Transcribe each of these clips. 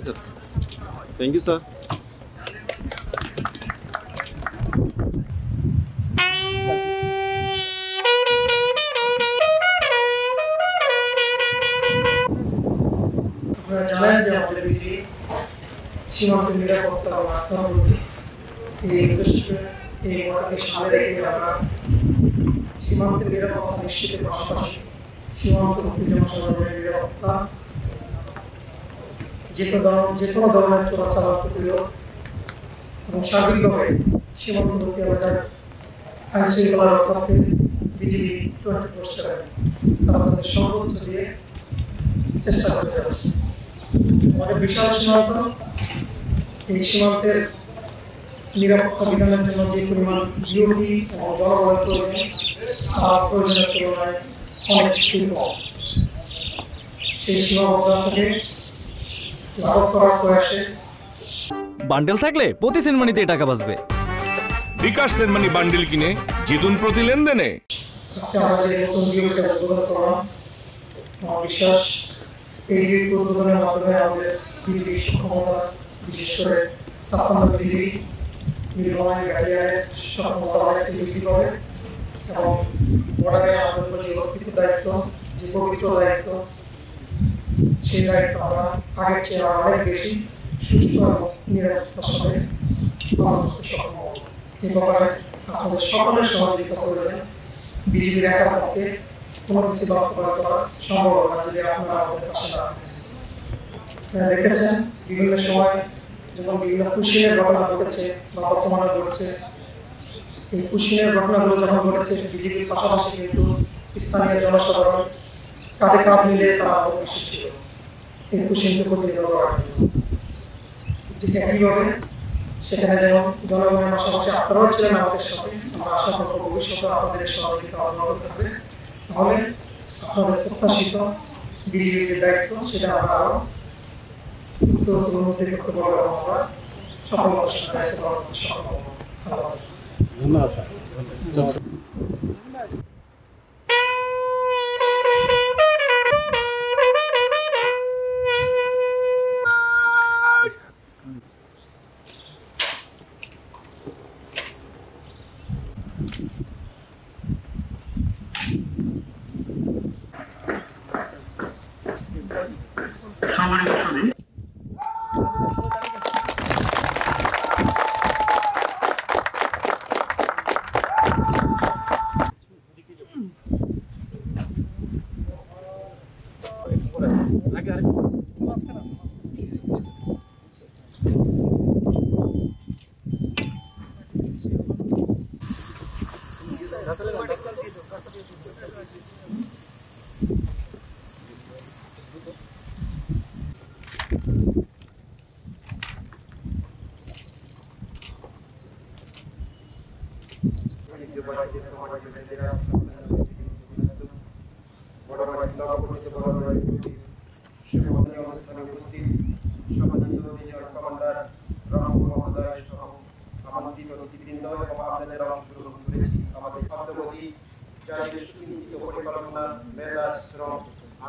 Sir, thank you sir. আপনারা জানেন যে আমাদের বিজিবি সীমান্তের নিরাপত্তা ও আস্থা এই উদ্দেশ্যে এই মডেলকে সামনে রেখে আমরা সীমান্তের নিরাপত্তা নিশ্চিতের পাশাপাশি সীমান্তবর্তী জনসাধারণের নিরাপত্তা, যে কোনো ধরনের চোরাচালান প্রতিরোধ এবং সার্বিকভাবে সীমান্তবর্তী এলাকার আইন শৃঙ্খলা রক্ষার্থে বিজিবি 24/7 তারা তাদের সর্বোচ্চ দিয়ে চেষ্টা করে যাচ্ছে। আমাদের বিশাল সীমান্ত, এই সীমান্তের নিরাপত্তা বিধানের জন্য যে পরিমাণ ডিউটি এবং জনবলের প্রয়োজন তার প্রয়োজনের তুলনায় অনেক শিল্প, সেই সীমাবদ্ধতা থেকে লাঘব করার প্রয়াসে বান্ডেল থাকলে প্রতি সেনমানিতে টাকা বাঁচবে। বিকাশ সেনমানি বান্ডেল কিনে জিতুন প্রতি লেনদেনে। আজকে আমরা যে নতুন ডিউটিটা উদ্বোধন করলাম, আমার বিশ্বাস এই ডিউটি উদ্বোধনের মাধ্যমে আমাদের বিজিবি সক্ষমতা, বিশেষ করে 56 ডিগ্রি নির্মাণের ব্যাটালিয়নের সক্ষমতা অনেকটা বৃদ্ধি পাবে এবং বর্ডারে আমাদের উপর যে অর্পিত দায়িত্ব, যে পবিত্র দায়িত্ব, সেই দায়িত্ব আমরা আগের চেয়ে অনেক বেশি সুষ্ঠু এবং নিরাপত্তার সাথে পালন করতে সক্ষম হব। এই ব্যাপারে আপনাদের সকলের সহযোগিতা প্রয়োজন। বিজিবির একার পক্ষে কোনো কিছু বাস্তবায়ন করা সম্ভব হবে না যদি আপনারা আমাদের পাশে না থাকেন। আপনারা দেখেছেন বিভিন্ন সময় যখন বিভিন্ন পুশিংয়ের ঘটনা ঘটেছে বা বর্তমানে ঘটছে, এই পুশিংয়ের ঘটনাগুলো যখন ঘটেছে বিজিবির পাশাপাশি কিন্তু স্থানীয় জনসাধারণ কাঁধে কাঁধ মিলে তারা আমাদের পাশে ছিল এই পুশিংকে প্রতিরোধ করার জন্য। ঠিক একইভাবে সেখানে যেমন জনগণের পাশাপাশি আপনারাও ছিলেন আমাদের সাথে, আমরা আশা করব ভবিষ্যতে আপনাদের সহযোগিতা অব্যাহত থাকবে। তাহলে আপনাদের প্রত্যাশিত বিজিবির যে দায়িত্ব সেটা আমরা আরও উন্নতি করতে পারবো এবং আমরা সফলতার সাথে দায়িত্ব পালন করতে সক্ষম হব। ধন্যবাদ স্যার। সম্মানিত সুধী,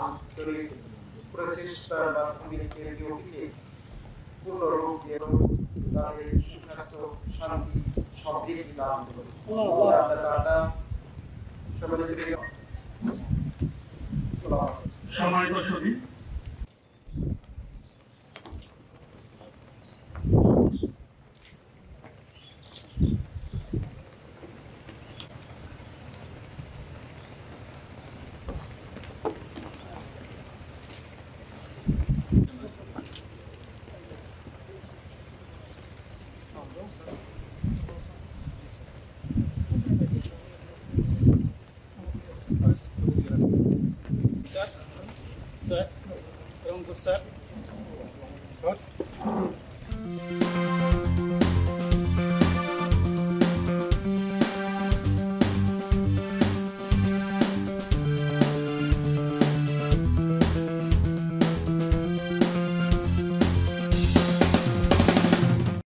আন্তরিক প্রচেষ্টার মাধ্যমে পূর্ণরূপ এবং তাদের সুস্বাস্থ্য, শান্তি, সমৃদ্ধি দান করুন। সম্মানিত সুধী, Sir, Ramtur sir.